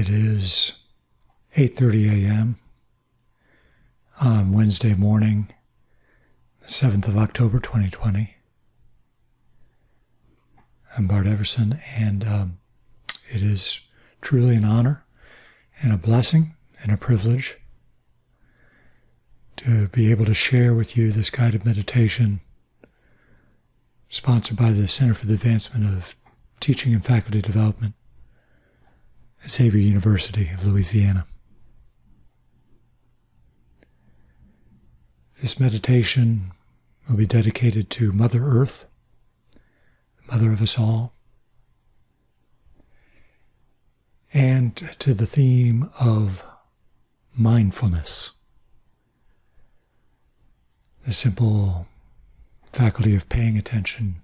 It is 8:30 a.m. on Wednesday morning, the 7th of October, 2020. I'm Bart Everson, and it is truly an honor and a blessing and a privilege to be able to share with you this guided meditation sponsored by the Center for the Advancement of Teaching and Faculty Development at Xavier University of Louisiana. This meditation will be dedicated to Mother Earth, the Mother of us all, and to the theme of mindfulness, the simple faculty of paying attention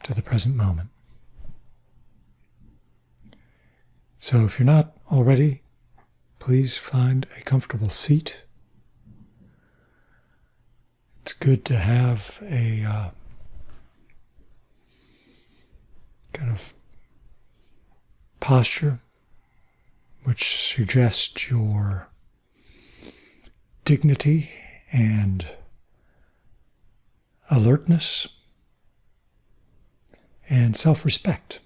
to the present moment. So if you're not already, please find a comfortable seat. It's good to have a kind of posture which suggests your dignity and alertness and self-respect.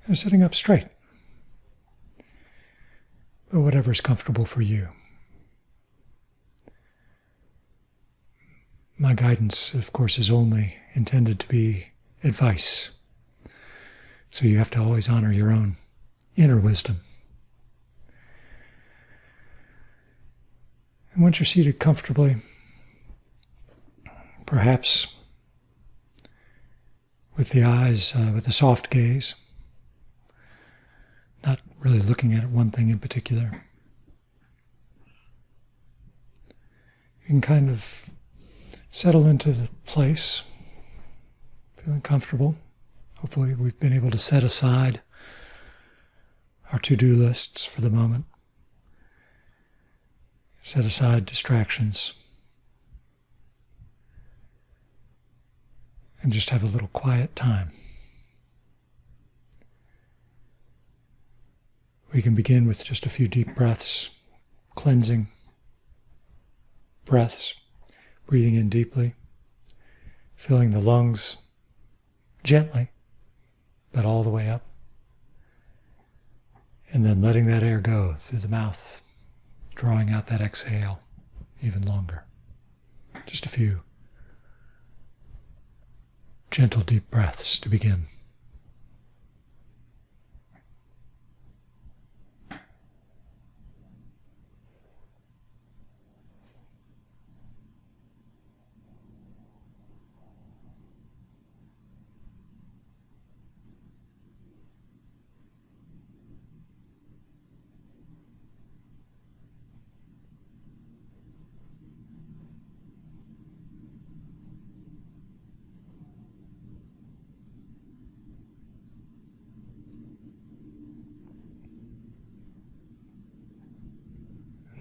And sitting up straight, but whatever is comfortable for you. My guidance, of course, is only intended to be advice. So you have to always honor your own inner wisdom. And once you're seated comfortably, perhaps with the eyes, with a soft gaze, not really looking at one thing in particular, you can kind of settle into the place, feeling comfortable. Hopefully we've been able to set aside our to-do lists for the moment, set aside distractions, and just have a little quiet time. We can begin with just a few deep breaths, cleansing breaths, breathing in deeply, filling the lungs gently, but all the way up, and then letting that air go through the mouth, drawing out that exhale even longer. Just a few gentle, deep breaths to begin.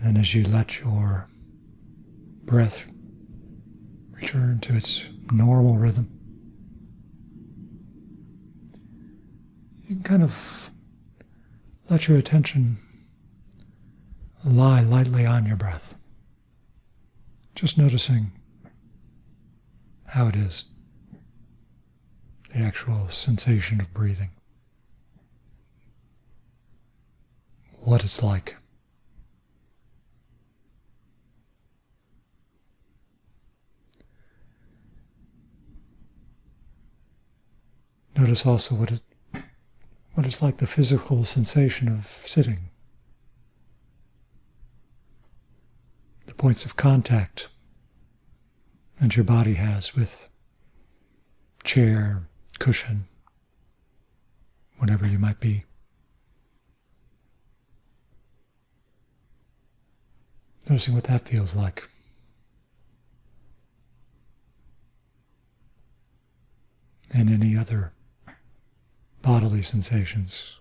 And as you let your breath return to its normal rhythm, you can kind of let your attention lie lightly on your breath, just noticing how it is, the actual sensation of breathing, what it's like. Notice also what it's like, the physical sensation of sitting, the points of contact that your body has with chair, cushion, whatever you might be. Noticing what that feels like. And any other bodily sensations.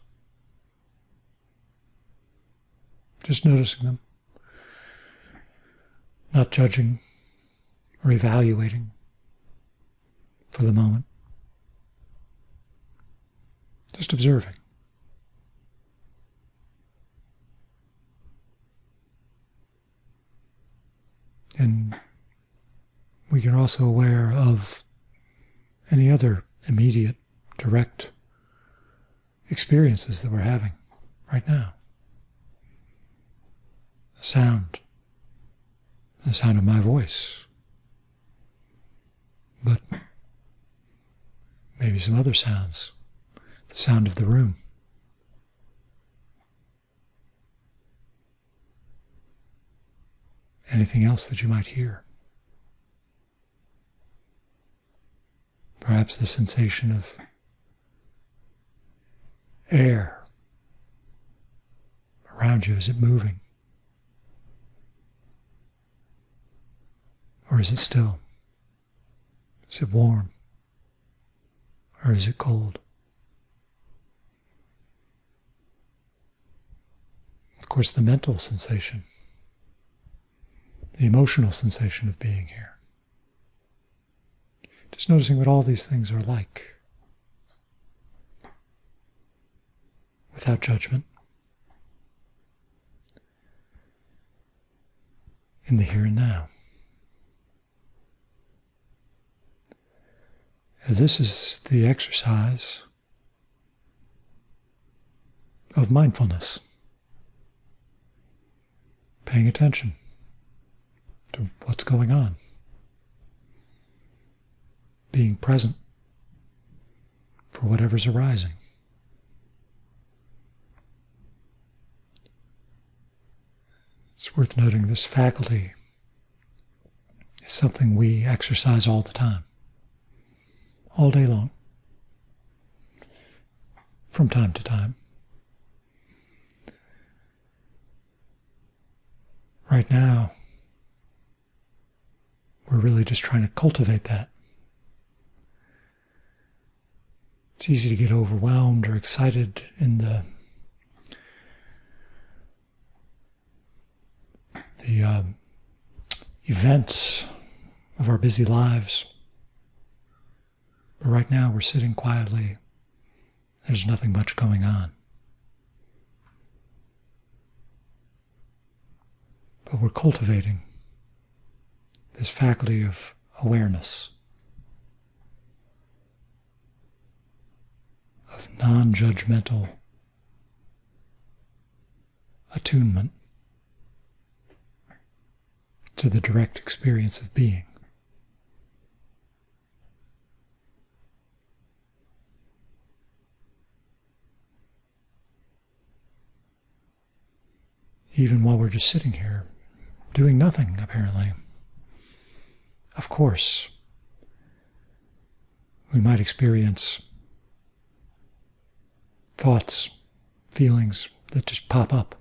Just noticing them, not judging or evaluating for the moment. Just observing. And we are also aware of any other immediate, direct experiences that we're having right now. The sound of my voice, but maybe some other sounds, the sound of the room. Anything else that you might hear. Perhaps the sensation of air around you. Is it moving? Or is it still? Is it warm? Or is it cold? Of course, the mental sensation, the emotional sensation of being here. Just noticing what all these things are like, without judgment, in the here and now. And this is the exercise of mindfulness, paying attention to what's going on, being present for whatever's arising. It's worth noting this faculty is something we exercise all the time, all day long, from time to time. Right now, we're really just trying to cultivate that. It's easy to get overwhelmed or excited in the events of our busy lives. But right now we're sitting quietly. There's nothing much going on. But we're cultivating this faculty of awareness, of non-judgmental attunement to the direct experience of being. Even while we're just sitting here, doing nothing, apparently. Of course, we might experience thoughts, feelings that just pop up.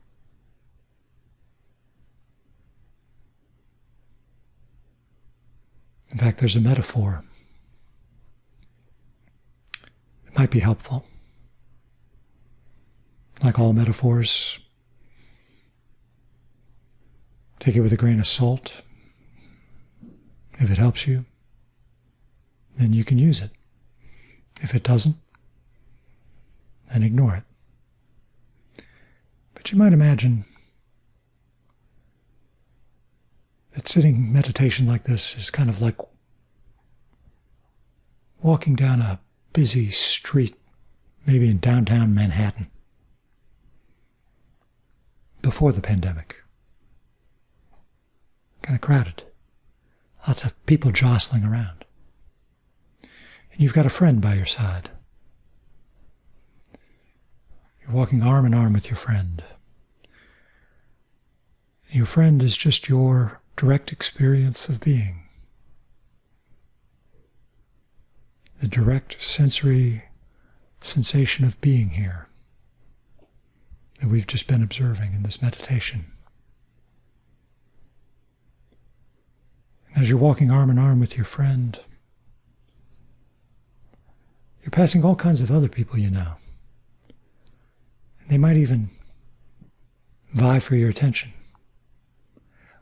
In fact, there's a metaphor that might be helpful. Like all metaphors, take it with a grain of salt. If it helps you, then you can use it. If it doesn't, then ignore it. But you might imagine that sitting meditation like this is kind of like walking down a busy street, maybe in downtown Manhattan, before the pandemic. Kind of crowded. Lots of people jostling around. And you've got a friend by your side. You're walking arm in arm with your friend. Your friend is just your direct experience of being. The direct sensory sensation of being here that we've just been observing in this meditation. And as you're walking arm in arm with your friend, you're passing all kinds of other people you know. And they might even vie for your attention.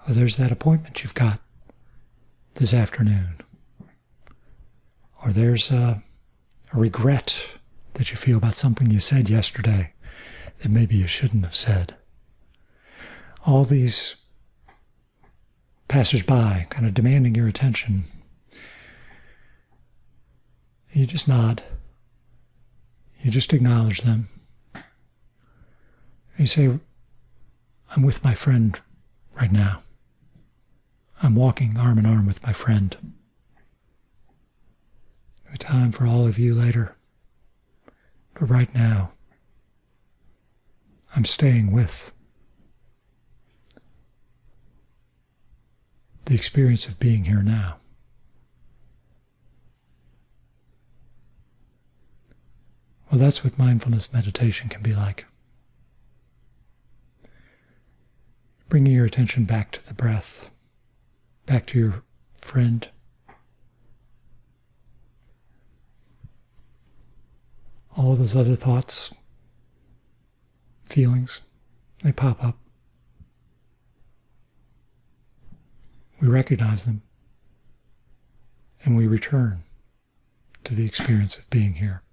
Oh, there's that appointment you've got this afternoon. Or there's a regret that you feel about something you said yesterday that maybe you shouldn't have said. All these passers-by kind of demanding your attention. You just nod. You just acknowledge them. You say, I'm with my friend right now. I'm walking arm in arm with my friend. There'll be time for all of you later. But right now, I'm staying with the experience of being here now. Well, that's what mindfulness meditation can be like. Bringing your attention back to the breath, back to your friend. All those other thoughts, feelings, they pop up. We recognize them, and we return to the experience of being here.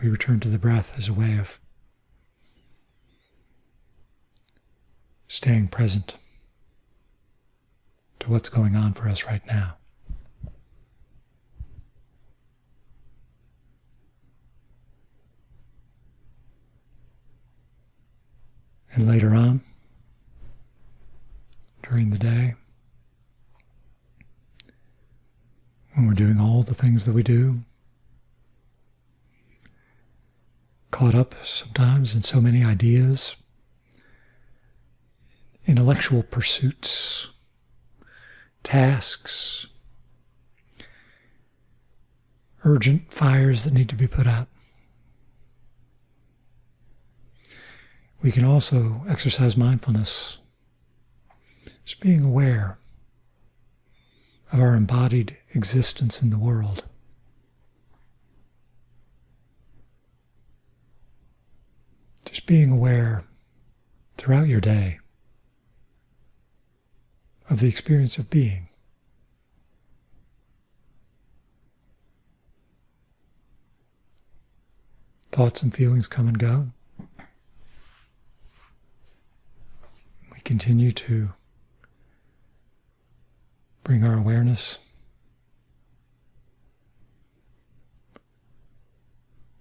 We return to the breath as a way of staying present to what's going on for us right now. And later on, during the day, when we're doing all the things that we do, caught up sometimes in so many ideas, intellectual pursuits, tasks, urgent fires that need to be put out. We can also exercise mindfulness, just being aware of our embodied existence in the world. Just being aware throughout your day of the experience of being. Thoughts and feelings come and go. We continue to bring our awareness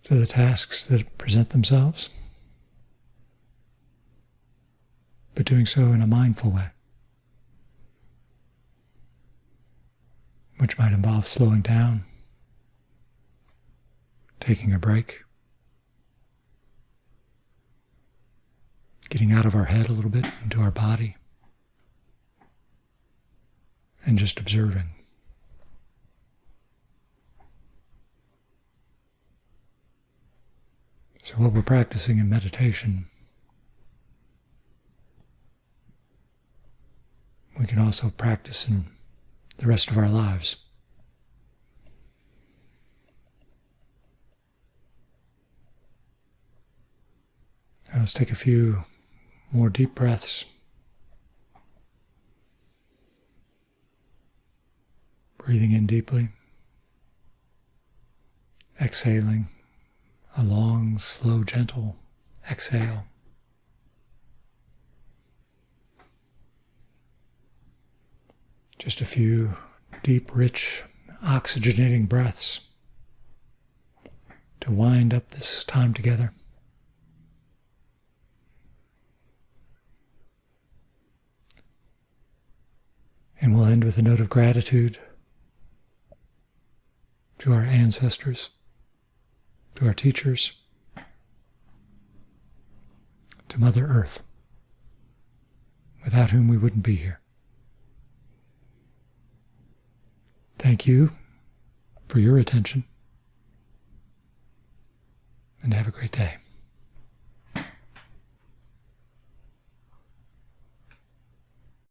to the tasks that present themselves, but doing so in a mindful way, which might involve slowing down, taking a break, getting out of our head a little bit into our body, and just observing. So what we're practicing in meditation, we can also practice in the rest of our lives. Now let's take a few more deep breaths. Breathing in deeply, exhaling a long, slow, gentle exhale. Just a few deep, rich, oxygenating breaths to wind up this time together. And we'll end with a note of gratitude to our ancestors, to our teachers, to Mother Earth, without whom we wouldn't be here. Thank you for your attention, and have a great day.